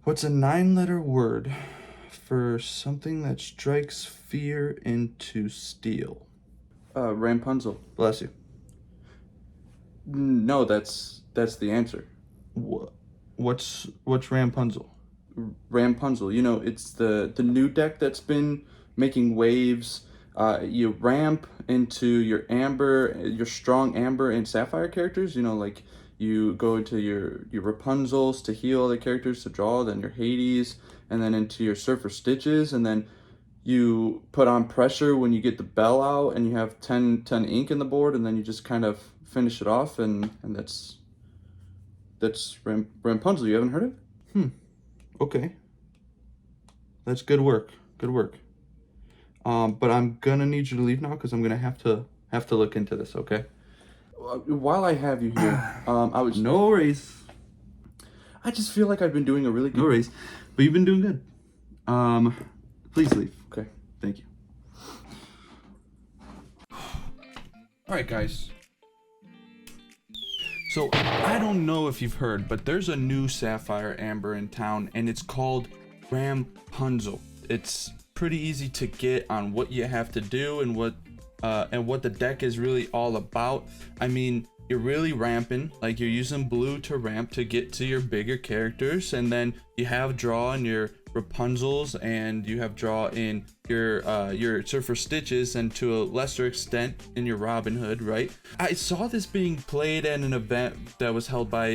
What's a 9-letter word for something that strikes fear into steel? Rampunzel. Bless you. No, that's the answer. What's Rampunzel? Rampunzel. You know, it's the new deck that's been making waves. You ramp into your amber, your strong amber and sapphire characters. You know, like you go into your Rapunzels to heal other characters to draw, then your Hades, and then into your Surfer Stitches, and then you put on pressure when you get the bell out and you have 10 ink in the board, and then you just kind of finish it off, and that's Rampunzel. You haven't heard of? Okay. That's good work. Good work. But I'm gonna need you to leave now because I'm gonna have to look into this, okay? While I have you here, No worries. I just feel like I've been doing a really good. No worries. But you've been doing good. Please leave. Okay. Thank you. All right, guys. So I don't know if you've heard, but there's a new Sapphire Amber in town, and it's called Rampunzel. It's pretty easy to get on what you have to do and what the deck is really all about. I mean, you're really ramping, like you're using blue to ramp to get to your bigger characters, and then you have draw in your Rapunzels, and you have draw in your Surfer Stitches, and to a lesser extent in your Robin Hood, right? I saw this being played at an event that was held by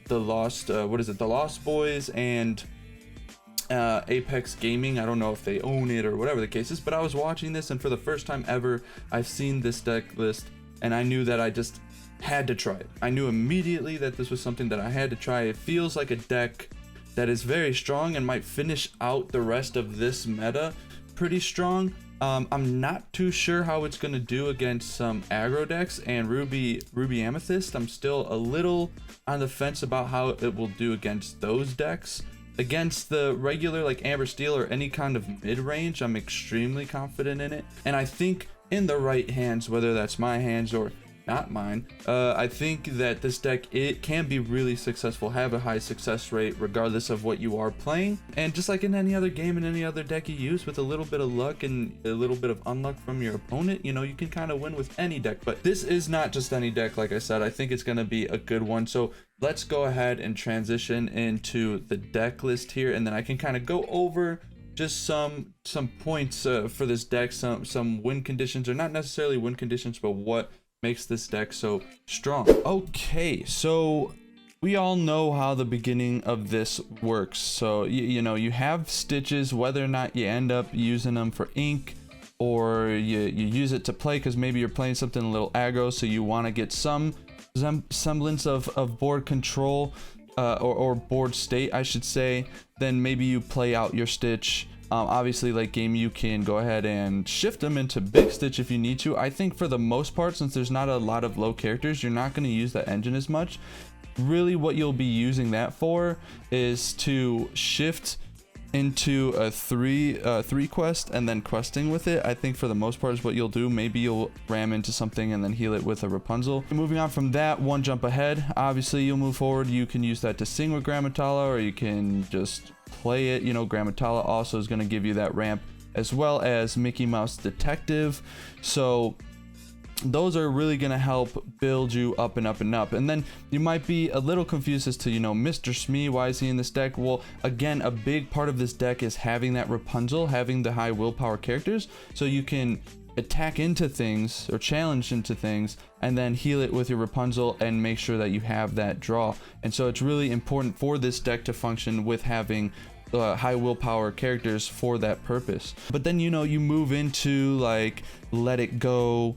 the Lost Boys and Apex Gaming. I don't know if they own it or whatever the case is, but I was watching this, and for the first time ever, I've seen this deck list, and I knew that I just had to try it. I knew immediately that this was something that I had to try. It feels like a deck that is very strong and might finish out the rest of this meta pretty strong. I'm not too sure how it's going to do against some aggro decks and Ruby Amethyst. I'm still a little on the fence about how it will do against those decks. Against the regular like Amber Steel or any kind of mid-range, I'm extremely confident in it. And I think in the right hands, whether that's my hands or not mine, I think that this deck, it can be really successful, have a high success rate regardless of what you are playing. And just like in any other game and any other deck you use, with a little bit of luck and a little bit of unluck from your opponent, you know, you can kind of win with any deck. But this is not just any deck, like I said. I think it's going to be a good one. So let's go ahead and transition into the deck list here, and then I can kind of go over just some points for this deck, some win conditions, or not necessarily win conditions, but what makes this deck so strong. Okay, so we all know how the beginning of this works. So you know, you have stitches, whether or not you end up using them for ink, or you use it to play because maybe you're playing something a little aggro, so you want to get some semblance of board control, or board state, I should say. Then maybe you play out your stitch. Obviously, late game, you can go ahead and shift them into big stitch if you need to. I think for the most part, since there's not a lot of low characters, you're not going to use that engine as much. Really, what you'll be using that for is to shift into a three quest and then questing with it. I think for the most part is what you'll do. Maybe you'll ram into something and then heal it with a Rapunzel. Moving on from that, one jump ahead, obviously you'll move forward. You can use that to sing with Grammatala, or you can just play it. You know, Grammatala also is going to give you that ramp, as well as Mickey Mouse Detective. So those are really going to help build you up and up and up. And then you might be a little confused as to, you know, Mr. Smee, why is he in this deck? Well, again, a big part of this deck is having that Rapunzel, having the high willpower characters, so you can attack into things or challenge into things and then heal it with your Rapunzel and make sure that you have that draw. And so it's really important for this deck to function with having high willpower characters for that purpose. But then, you know, you move into like Let It Go,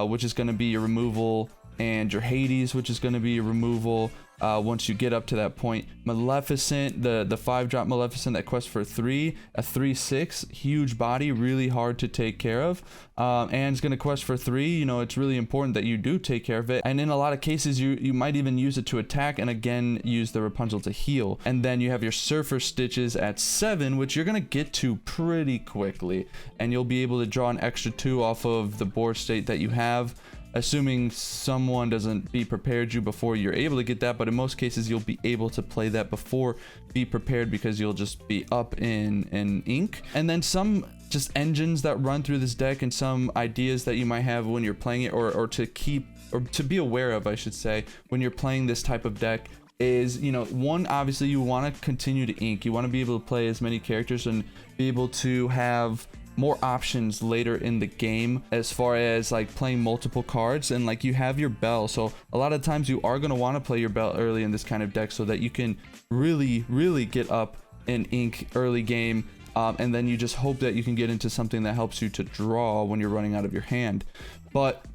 which is going to be your removal, and your Hades, which is going to be your removal. Once you get up to that point, Maleficent, the 5-drop Maleficent that quests for 3, a 3/6, huge body, really hard to take care of, and it's going to quest for 3. You know, it's really important that you do take care of it, and in a lot of cases you might even use it to attack, and again use the Rapunzel to heal. And then you have your Surfer Stitches at 7, which you're going to get to pretty quickly, and you'll be able to draw an extra 2 off of the board state that you have. assuming someone doesn't be prepared you before you're able to get that, but in most cases you'll be able to play that before be prepared, because you'll just be up in ink. And then some just engines that run through this deck, and some ideas that you might have when you're playing it, or to keep, or to be aware of, I should say, when you're playing this type of deck, is, you know, one, obviously you want to continue to ink. You want to be able to play as many characters and be able to have more options later in the game, as far as like playing multiple cards. And like, you have your bell, so a lot of times you are going to want to play your bell early in this kind of deck, so that you can really get up in ink early game, and then you just hope that you can get into something that helps you to draw when you're running out of your hand. But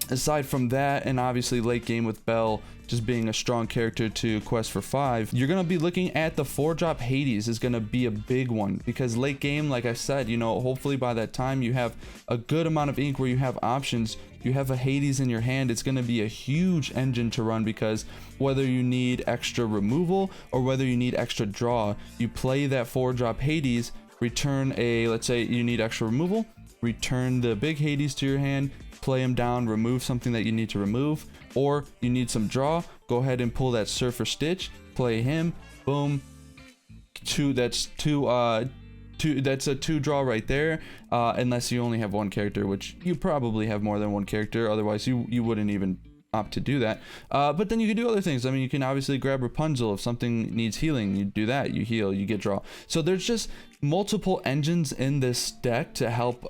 aside from that, and obviously late game with Bell just being a strong character to quest for 5, you're gonna be looking at the 4-drop Hades is gonna be a big one, because late game, like I said, you know, hopefully by that time you have a good amount of ink where you have options. You have a Hades in your hand, it's gonna be a huge engine to run, because whether you need extra removal or whether you need extra draw, you play that 4-drop Hades, return a, let's say you need extra removal, return the big Hades to your hand, play him down, remove something that you need to remove, or you need some draw, go ahead and pull that Surfer Stitch, play him, boom, that's a 2 draw right there, unless you only have one character, which you probably have more than one character, otherwise you wouldn't even opt to do that. But then you can do other things. I mean, you can obviously grab Rapunzel if something needs healing, you do that, you heal, you get draw. So there's just multiple engines in this deck to help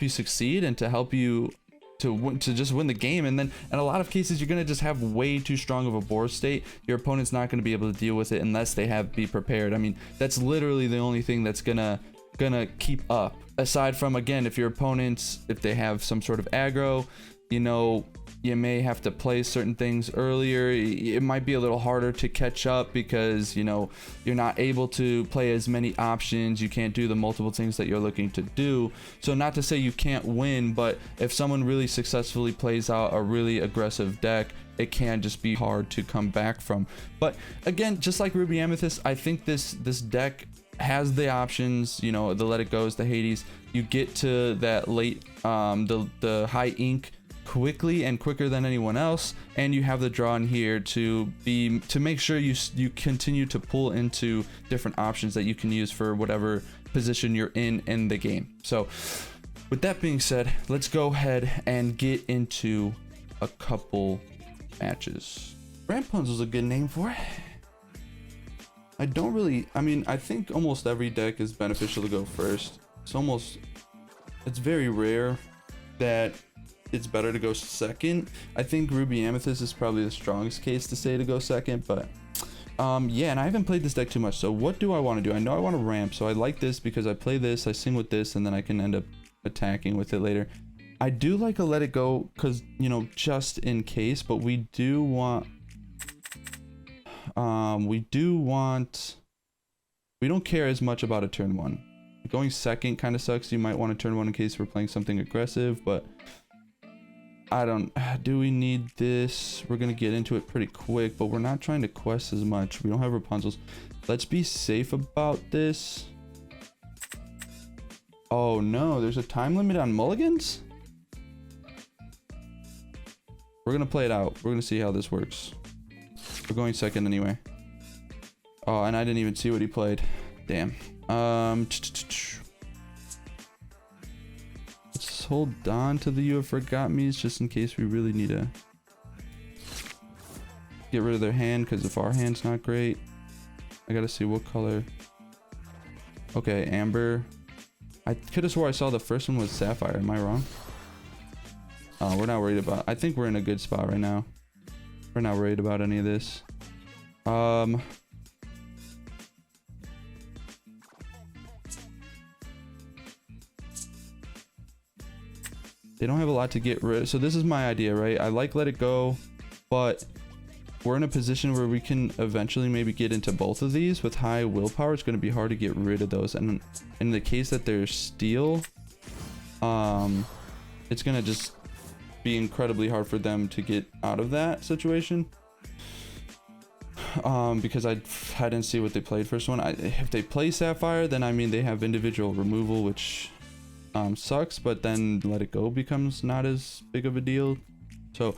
you succeed, and to help you to just win the game. And then in a lot of cases you're gonna just have way too strong of a board state. Your opponent's not gonna be able to deal with it unless they have Be Prepared. I mean, that's literally the only thing that's gonna keep up, aside from, again, if your opponents, if they have some sort of aggro, you know, you may have to play certain things earlier. It might be a little harder to catch up, because, you know, you're not able to play as many options, you can't do the multiple things that you're looking to do. So not to say you can't win, but if someone really successfully plays out a really aggressive deck, it can just be hard to come back from. But again, just like Ruby Amethyst, I think this deck has the options, you know, the Let It Goes, the Hades. You get to that late the high ink quickly and quicker than anyone else, and you have the draw in here to make sure you continue to pull into different options that you can use for whatever position you're in the game. So with that being said, let's go ahead and get into a couple matches. Rampunzel's a good name for it. I mean, I think almost every deck is beneficial to go first. It's very rare that it's better to go second. I think Ruby Amethyst is probably the strongest case to say to go second, but yeah, and I haven't played this deck too much. So what do I want to do? I know I want to ramp, so I like this because I play this, I sing with this, and then I can end up attacking with it later. I do like a Let It Go, because, you know, just in case, but we do want we don't care as much about a turn 1. Going second kind of sucks. You might want to turn 1 in case we're playing something aggressive, but do we need this? We're gonna get into it pretty quick, but we're not trying to quest as much. We don't have Rapunzels. Let's be safe about this. Oh no, there's a time limit on mulligans? We're gonna play it out. We're gonna see how this works. We're going second anyway. Oh, and I didn't even see what he played. Damn. Let's hold on to the You Have Forgot Me's just in case we really need to get rid of their hand, because if our hand's not great. I gotta see what color. Okay, Amber. I could have swore I saw the first one was Sapphire. Am I wrong? Oh, we're not worried about. I think we're in a good spot right now. We're not worried about any of this. They don't have a lot to get rid of. So this is my idea, right? I like Let It Go, but we're in a position where we can eventually maybe get into both of these. With high willpower, it's going to be hard to get rid of those. And in the case that there's steel, it's going to just be incredibly hard for them to get out of that situation. Because I didn't see what they played first one. If they play Sapphire, then I mean they have individual removal, which sucks, but then let it go becomes not as big of a deal. So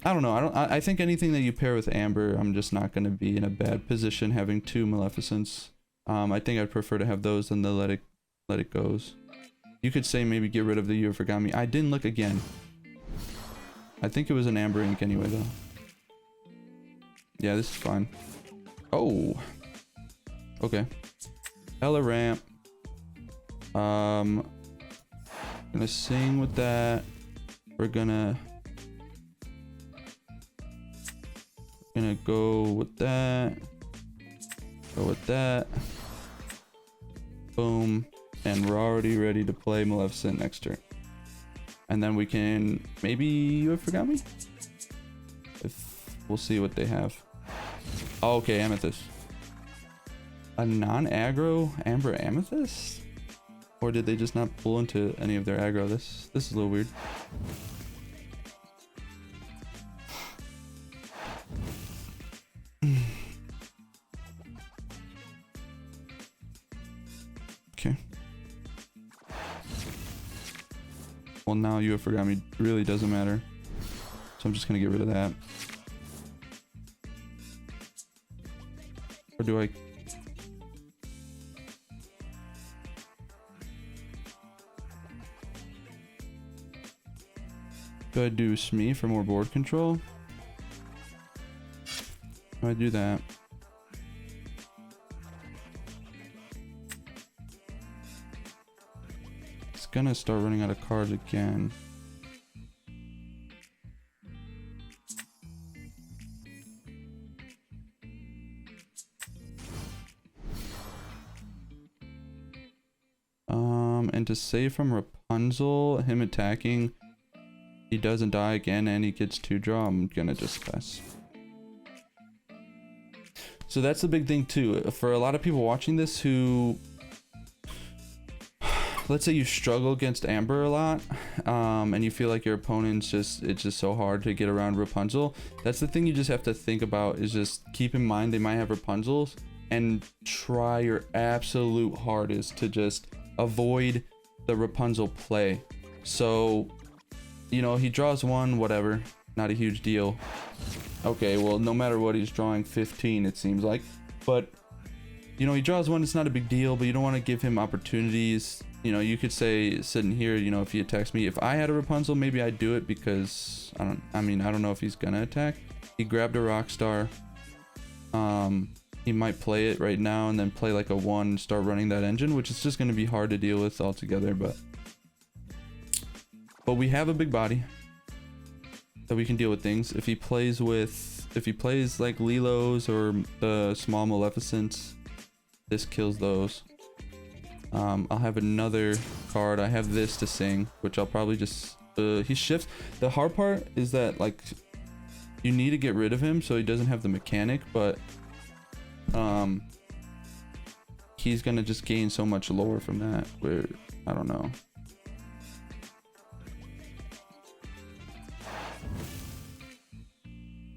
I don't know. I think anything that you pair with Amber, I'm just not going to be in a bad position having 2 Maleficents. I think I'd prefer to have those than the let it goes. You could say maybe get rid of the You Have Forgot Me. I didn't look again. I think it was an Amber ink anyway though. Yeah, this is fine. Oh. Okay. Hella ramp. Gonna sing with that. We're gonna go with that. Go with that. Boom. And we're already ready to play Maleficent next turn. And then we can maybe You Have Forgot Me? We'll see what they have. Oh, okay, Amethyst. A non-aggro Amber Amethyst? Or did they just not pull into any of their aggro? This is a little weird. Okay. Well, now You Have Forgot Me really doesn't matter. So I'm just gonna get rid of that. Or do I... Do I do Smee for more board control? Do I do that? It's gonna start running out of cards again. And to save from Rapunzel, him attacking, he doesn't die again and he gets 2 draw. I'm gonna just pass. So that's the big thing too. For a lot of people watching this who, let's say you struggle against Amber a lot, and you feel like your opponent's it's just so hard to get around Rapunzel. That's the thing you just have to think about, is just keep in mind they might have Rapunzels and try your absolute hardest to just avoid the Rapunzel play. So, you know, he draws 1, whatever, not a huge deal. Okay, well, no matter what, he's drawing 15, it seems like. But, you know, he draws 1, it's not a big deal, but you don't want to give him opportunities. You know, you could say, sitting here, you know, if he attacks me, if I had a Rapunzel, maybe I'd do it because, I don't know if he's gonna attack. He grabbed a Rockstar. He might play it right now and then play like a 1 and start running that engine, which is just going to be hard to deal with altogether, but we have a big body that we can deal with things. If he plays like Lilos or the small Maleficents, this kills those. I'll have another card. I have this to sing, which I'll probably just he shifts. The hard part is that, like, you need to get rid of him so he doesn't have the mechanic, but he's gonna just gain so much lore from that, where I don't know.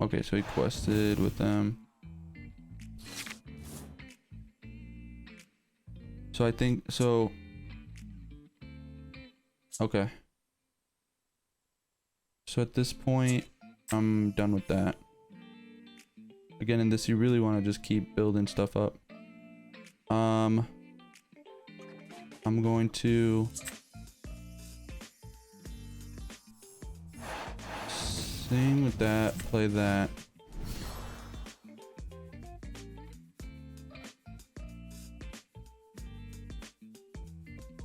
Okay, so he quested with them. So I think so. Okay. So at this point, I'm done with that. Again, in this, you really want to just keep building stuff up. I'm going to sing with that, play that.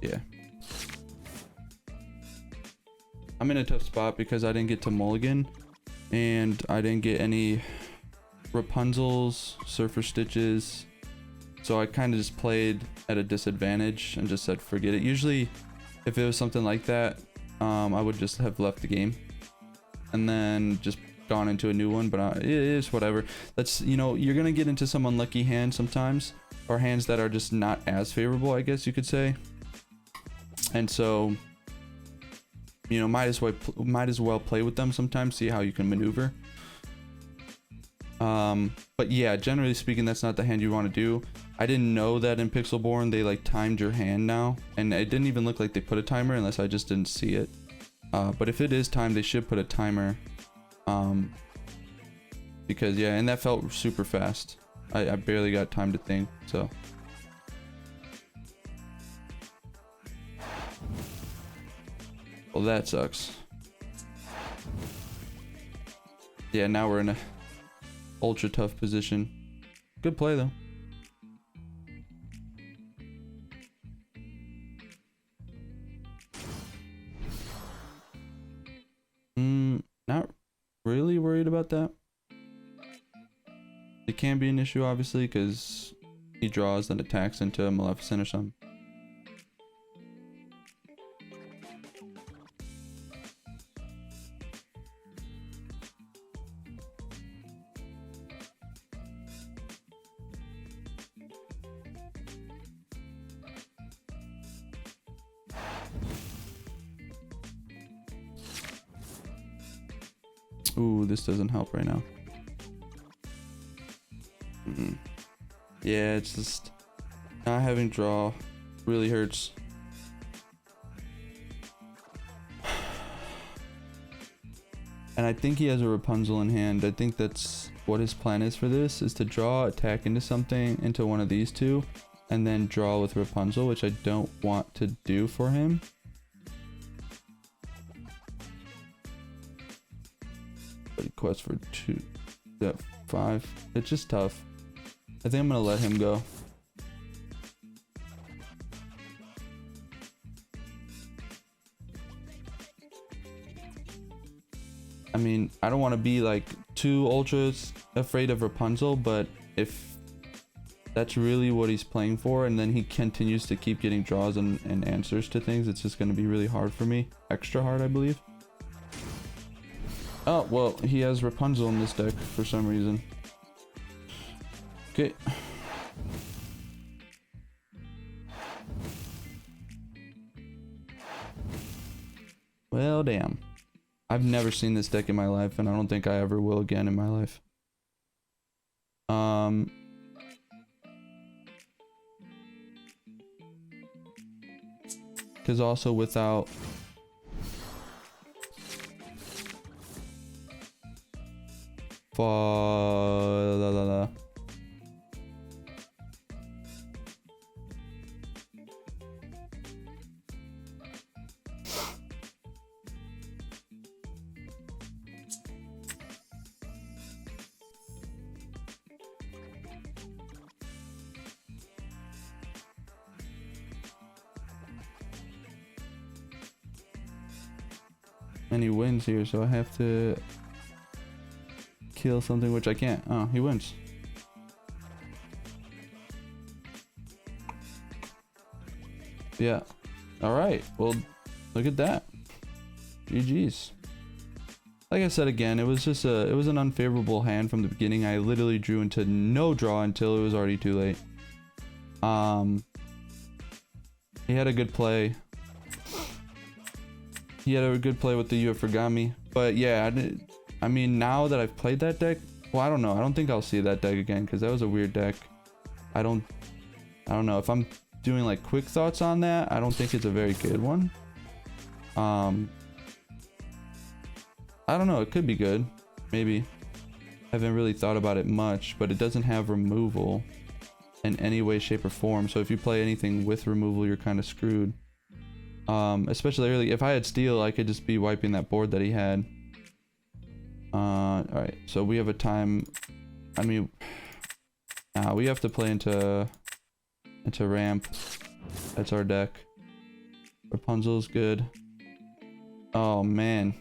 Yeah. I'm in a tough spot because I didn't get to mulligan and I didn't get any Rapunzels, Surfer Stitches, so I kind of just played at a disadvantage and just said forget it. Usually if it was something like that, I would just have left the game and then just gone into a new one, but it is whatever. That's, you know, you're gonna get into some unlucky hands sometimes, or hands that are just not as favorable, I guess you could say. And so, you know, might as well play with them sometimes, see how you can maneuver. But yeah, generally speaking, that's not the hand you want to do. I didn't know that in Pixelborn they like timed your hand now, and it didn't even look like they put a timer unless I just didn't see it. But if it is timed, they should put a timer. Because yeah, and that felt super fast. I barely got time to think, so. Well, that sucks. Yeah, now we're in a ultra tough position. Good play though. Not really worried about that. It can be an issue obviously because he draws then attacks into a Maleficent or something. Ooh, this doesn't help right now. Yeah, it's just not having draw really hurts. And I think he has a Rapunzel in hand. I think that's what his plan is for this, is to draw, attack into something, into one of these two, and then draw with Rapunzel, which I don't want to do for him. Quest for 5. It's just tough. I think I'm gonna let him go. I mean, I don't want to be like too ultras afraid of Rapunzel, but if that's really what he's playing for and then he continues to keep getting draws and answers to things, it's just going to be really hard for me. Extra hard, I believe. Oh, well, he has Rapunzel in this deck for some reason. Okay. Well, damn. I've never seen this deck in my life, and I don't think I ever will again in my life. Because also without... And he wins here, so I have to kill something, which I can't. Oh, he wins. Yeah. Alright, well, look at that. GG's. Like I said again, it was just it was an unfavorable hand from the beginning. I literally drew into no draw until it was already too late. He had a good play. He had a good play with the You Have Forgot Me. But yeah, I mean, now that I've played that deck, well, I don't know. I don't think I'll see that deck again because that was a weird deck. I don't know. If I'm doing like quick thoughts on that, I don't think it's a very good one. I don't know. It could be good. Maybe. I haven't really thought about it much, but it doesn't have removal in any way, shape, or form. So if you play anything with removal, you're kind of screwed. Especially early. If I had steal, I could just be wiping that board that he had. Alright, so we have a time. I mean, we have to play into ramp. That's our deck. Rapunzel's good. Oh man,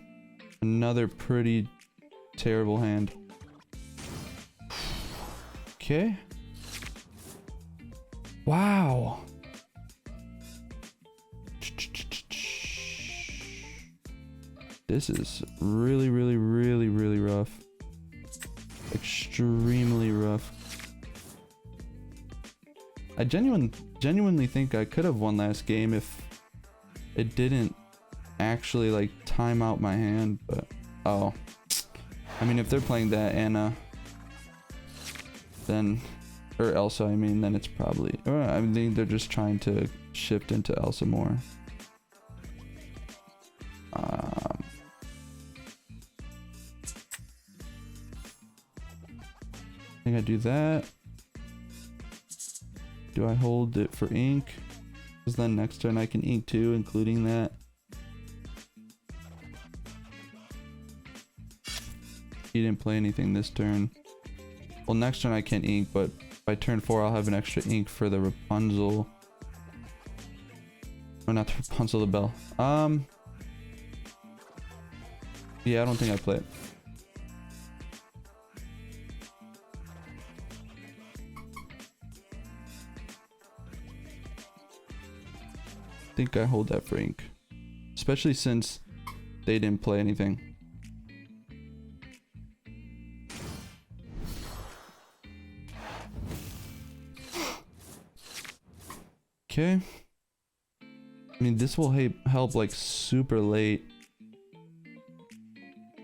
another pretty terrible hand. Okay. Wow. This is really, really, really, really rough. Extremely rough. I genuinely think I could have won last game if it didn't actually like time out my hand, but oh. I mean, if they're playing that and then, or Elsa, I mean, then it's probably, or I think they're just trying to shift into Elsa more. I think I do that. Do I hold it for ink? Because then next turn I can ink too, including that. He didn't play anything this turn. Well, next turn I can't ink, but by turn 4 I'll have an extra ink for the Rapunzel. Or not the Rapunzel, the Belle. Yeah, I don't think I play it. I think I hold that for ink. Especially since they didn't play anything. Okay. I mean, this will help like super late.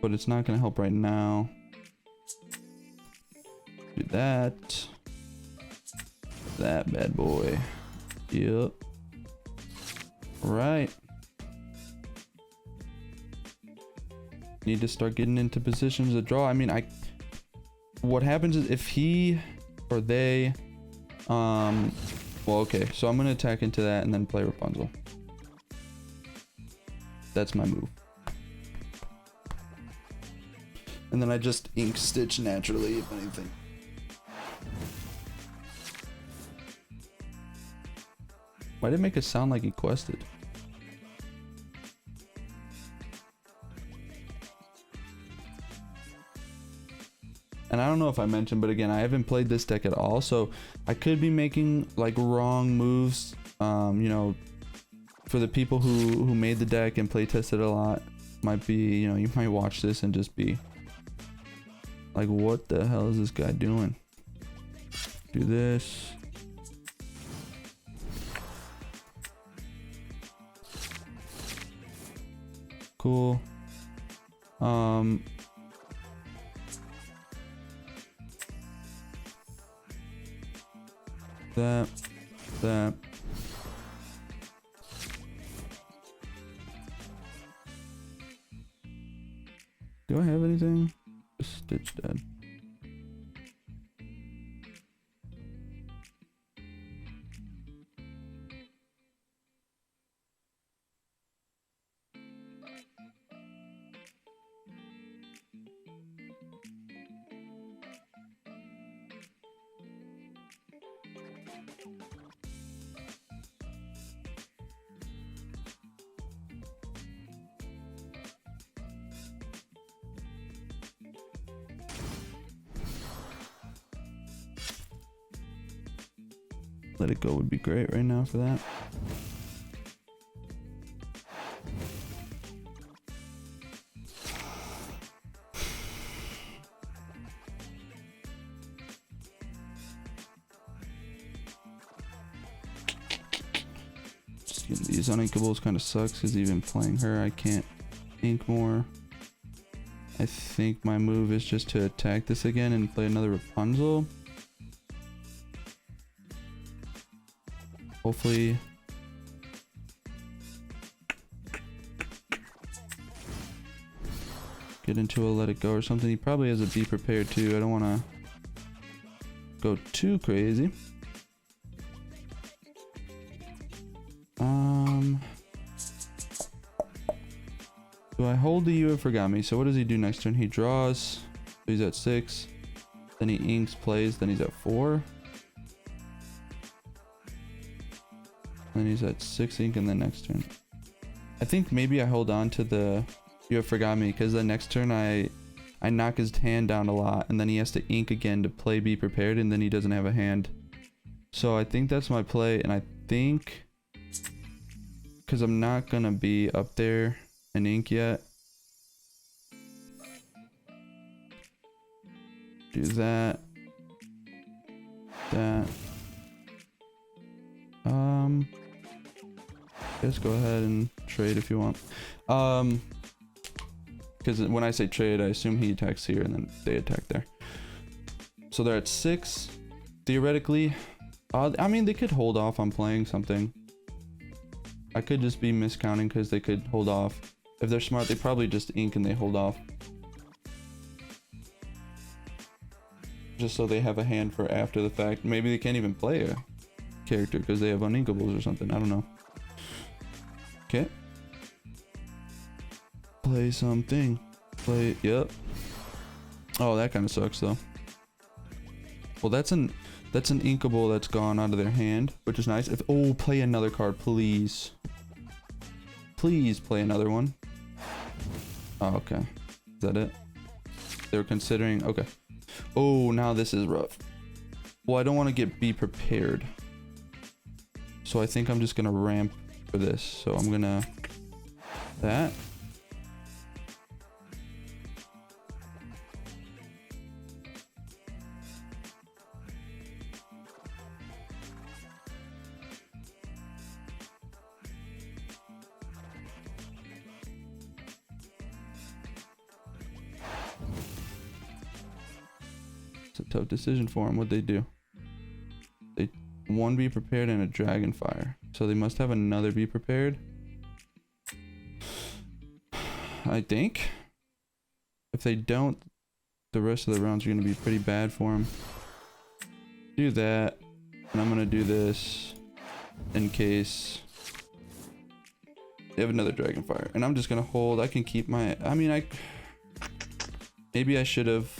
But it's not gonna help right now. Do that. That bad boy. Yep. Right. Need to start getting into positions to draw. I mean, what happens is if he or they, well, okay, so I'm gonna attack into that and then play Rapunzel. That's my move. And then I just ink stitch naturally, if anything. Why did it make it sound like he quested? And I don't know if I mentioned, but again, I haven't played this deck at all, so I could be making like wrong moves. You know, for the people who made the deck and play tested a lot, might be, you know, you might watch this and just be like, what the hell is this guy doing? Do this. Cool. That. Do I have anything? Stitch dead. Let it go would be great right now for that. Just getting these uninkables kind of sucks because even playing her, I can't ink more. I think my move is just to attack this again and play another Rapunzel. Hopefully get into a let it go or something. He probably has a be prepared too. I don't want to go too crazy. Do I hold the You Have Forgot Me? So what does he do next turn? He draws. So he's at 6. Then he inks, plays. Then he's at 4. Then he's at 6 ink and then next turn. I think maybe I hold on to the You Have Forgot Me because the next turn I knock his hand down a lot and then he has to ink again to play Be Prepared and then he doesn't have a hand. So I think that's my play, and I think because I'm not gonna be up there in ink yet. Do that. Just go ahead and trade if you want. Because when I say trade, I assume he attacks here and then they attack there. So they're at 6. Theoretically, I mean, they could hold off on playing something. I could just be miscounting because they could hold off. If they're smart, they probably just ink and they hold off. Just so they have a hand for after the fact. Maybe they can't even play a character because they have uninkables or something. I don't know. Okay. Play something. Play. Yep. Oh, that kind of sucks though. Well, that's an inkable that's gone out of their hand, which is nice. If play another card, please. Please play another one. Oh, okay. Is that it? They were considering. Okay. Oh, now this is rough. Well, I don't want to get be prepared. So I think I'm just gonna ramp for this. So I'm gonna that. It's a tough decision for them. What'd they do? They one be prepared and a dragonfire. So they must have another be prepared. I think. If they don't, the rest of the rounds are going to be pretty bad for them. Do that. And I'm going to do this in case they have another dragonfire. And I'm just going to hold. I can keep my... I mean, maybe I should have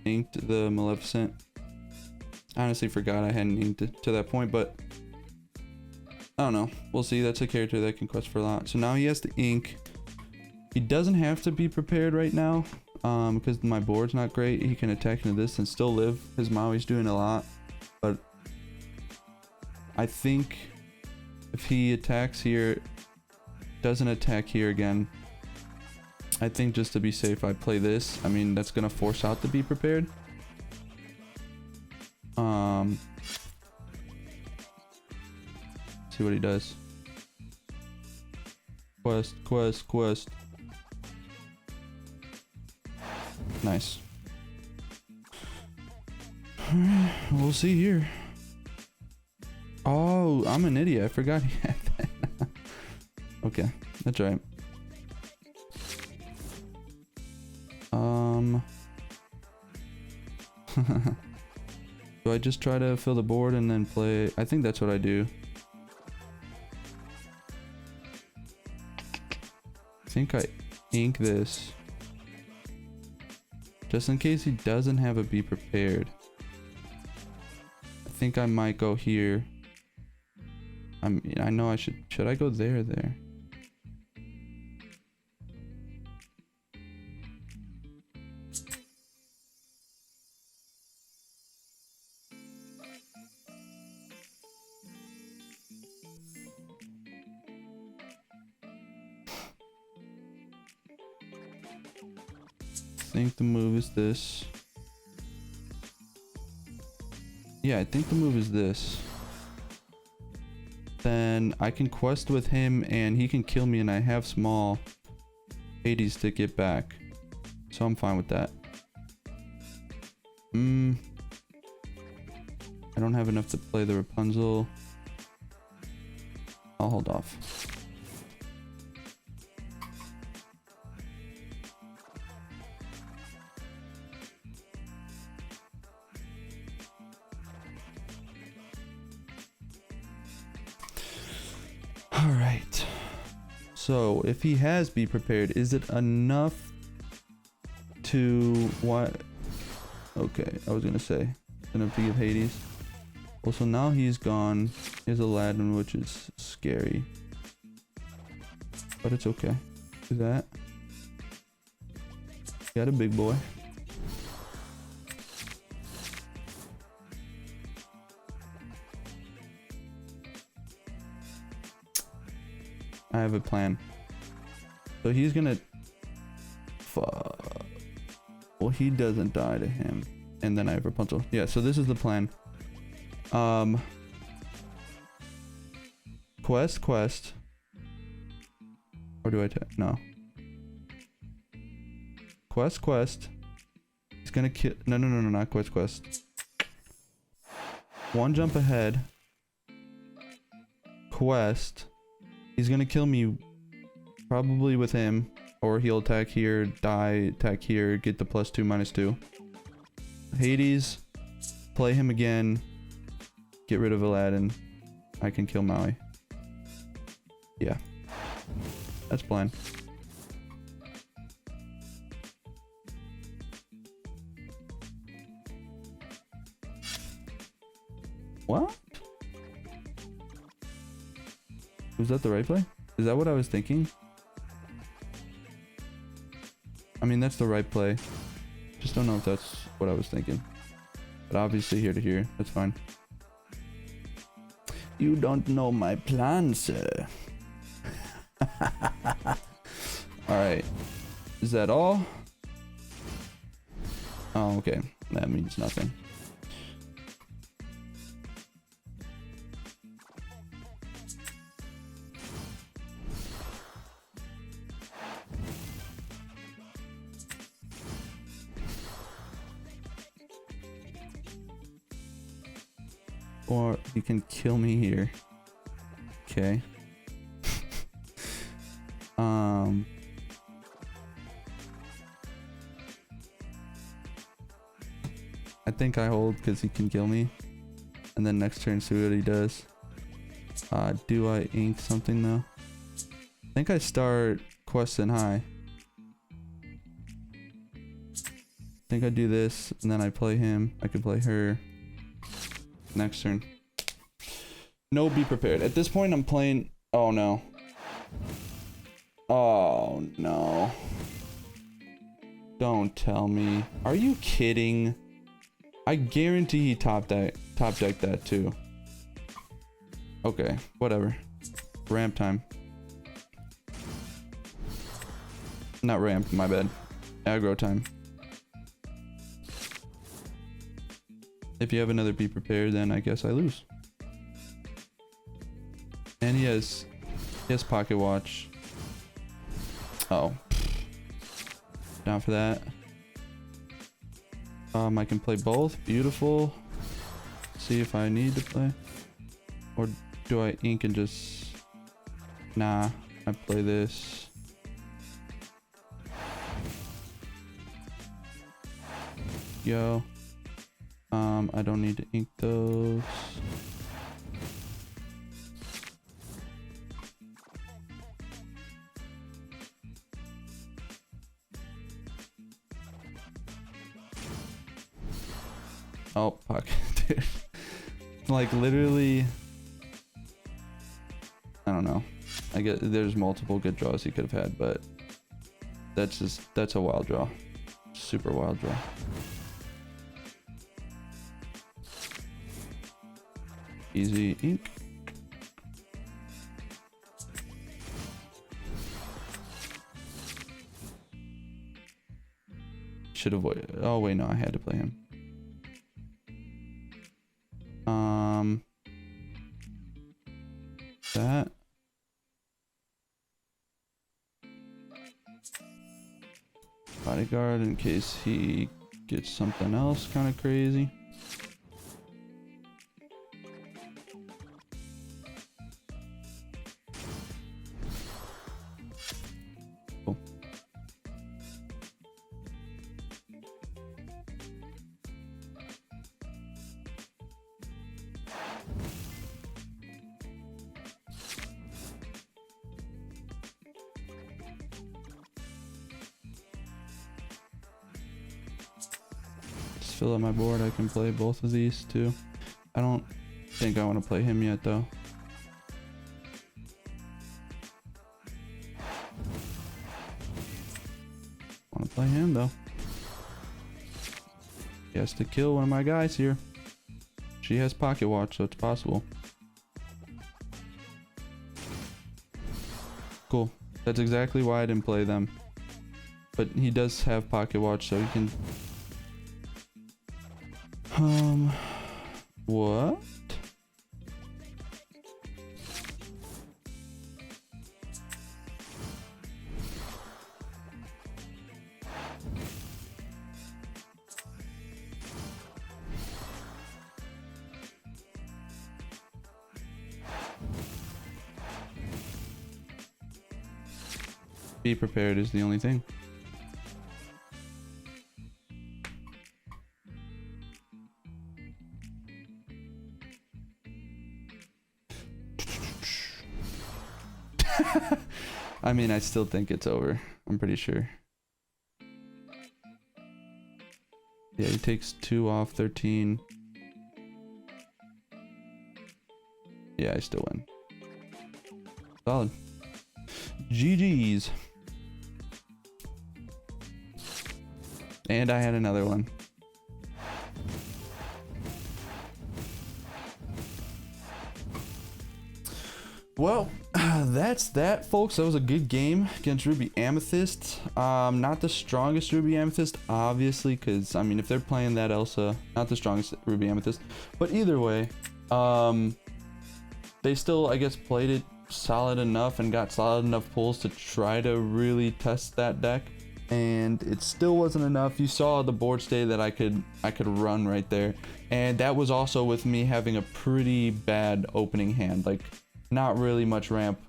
inked the Maleficent. I honestly forgot I hadn't inked it to that point, but I don't know. We'll see. That's a character that can quest for a lot. So now he has to ink. He doesn't have to be prepared right now because my board's not great. He can attack into this and still live. His Maui's doing a lot, but I think if he attacks here, doesn't attack here again, I think just to be safe, I play this. I mean, that's gonna force out to be prepared. See what he does. Quest. Nice. We'll see here. Oh, I'm an idiot. I forgot he had that. Okay, that's right. Do I just try to fill the board and then play? I think that's what I do. I think I ink this. Just in case he doesn't have a be prepared. I think I might go here. I mean, I know I should I go there or there? I think the move is this. Yeah, I think the move is this. Then I can quest with him and he can kill me and I have small Hades to get back. So I'm fine with that. I don't have enough to play the Rapunzel. I'll hold off. Alright. So if he has be prepared, is it enough to what? Okay, I was gonna say enough to give Hades. Well, so now he's gone. Here's Aladdin, which is scary, but it's okay. Do that. Got a big boy. I have a plan. So he's gonna well, he doesn't die to him, and then I have Rapunzel. Yeah, so this is the plan. Quest. Or do I no. Quest. He's gonna kill. No, not quest. one jump ahead. Quest. He's gonna kill me probably with him, or he'll attack here, die, attack here, get the +2/-2. Hades, play him again, get rid of Aladdin. I can kill Maui. Yeah, that's plan. What? Was that the right play? Is that what I was thinking? I mean, that's the right play. Just don't know if that's what I was thinking. But obviously here to here. That's fine. You don't know my plan, sir. Alright. Is that all? Oh, okay. That means nothing. Or you can kill me here. Okay. I think I hold because he can kill me. And then next turn see what he does. Do I ink something though? I think I start questing high. I think I do this and then I play him. I could play her. Next turn. No, be prepared. At this point, I'm playing. Oh no. Oh no. Don't tell me. Are you kidding? I guarantee he top decked that too. Okay, whatever. Ramp time. Not ramp, my bad. Aggro time. If you have another be prepared, then I guess I lose. And he has pocket watch. Oh. Down for that. I can play both. Beautiful. See if I need to play. Or do I ink and just... Nah, I play this. Yo. I don't need to ink those. Oh, pocket, dude. Like literally, I don't know. I get there's multiple good draws he could have had, but that's a wild draw. Super wild draw. Easy ink. Should avoid. Oh wait, no, I had to play him. That. Bodyguard in case he gets something else kind of crazy. Cool. Fill up my board. I can play both of these too. I don't think I want to play him yet though. Want to play him though. He has to kill one of my guys here. She has pocket watch, so it's possible. Cool. That's exactly why I didn't play them. But he does have pocket watch, so he can... What? be prepared is the only thing. I mean, I still think it's over. I'm pretty sure. Yeah, he takes 2 off 13. Yeah, I still win. Solid. GG's. And I had another one. Well, that's that, folks. That was a good game against Ruby Amethyst. Not the strongest Ruby Amethyst, obviously, because I mean, if they're playing that Elsa, not the strongest Ruby Amethyst. But either way, they still, I guess, played it solid enough and got solid enough pulls to try to really test that deck. And it still wasn't enough. You saw the board state that I could run right there, and that was also with me having a pretty bad opening hand, like not really much ramp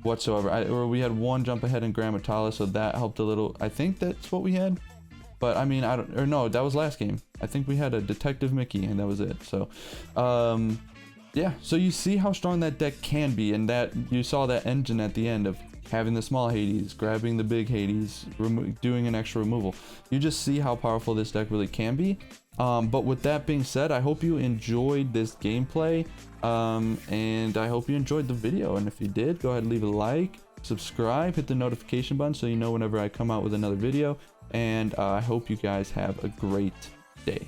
whatsoever. Or we had 1 jump ahead in Grammatala, so that helped a little. I think that's what we had, but I mean, no, that was last game. I think we had a Detective Mickey, and that was it. So yeah, so you see how strong that deck can be, and that you saw that engine at the end of having the small Hades, grabbing the big Hades, doing an extra removal. You just see how powerful this deck really can be. But with that being said, I hope you enjoyed this gameplay, and I hope you enjoyed the video. And if you did, go ahead and leave a like, subscribe, hit the notification button so you know whenever I come out with another video. And I hope you guys have a great day.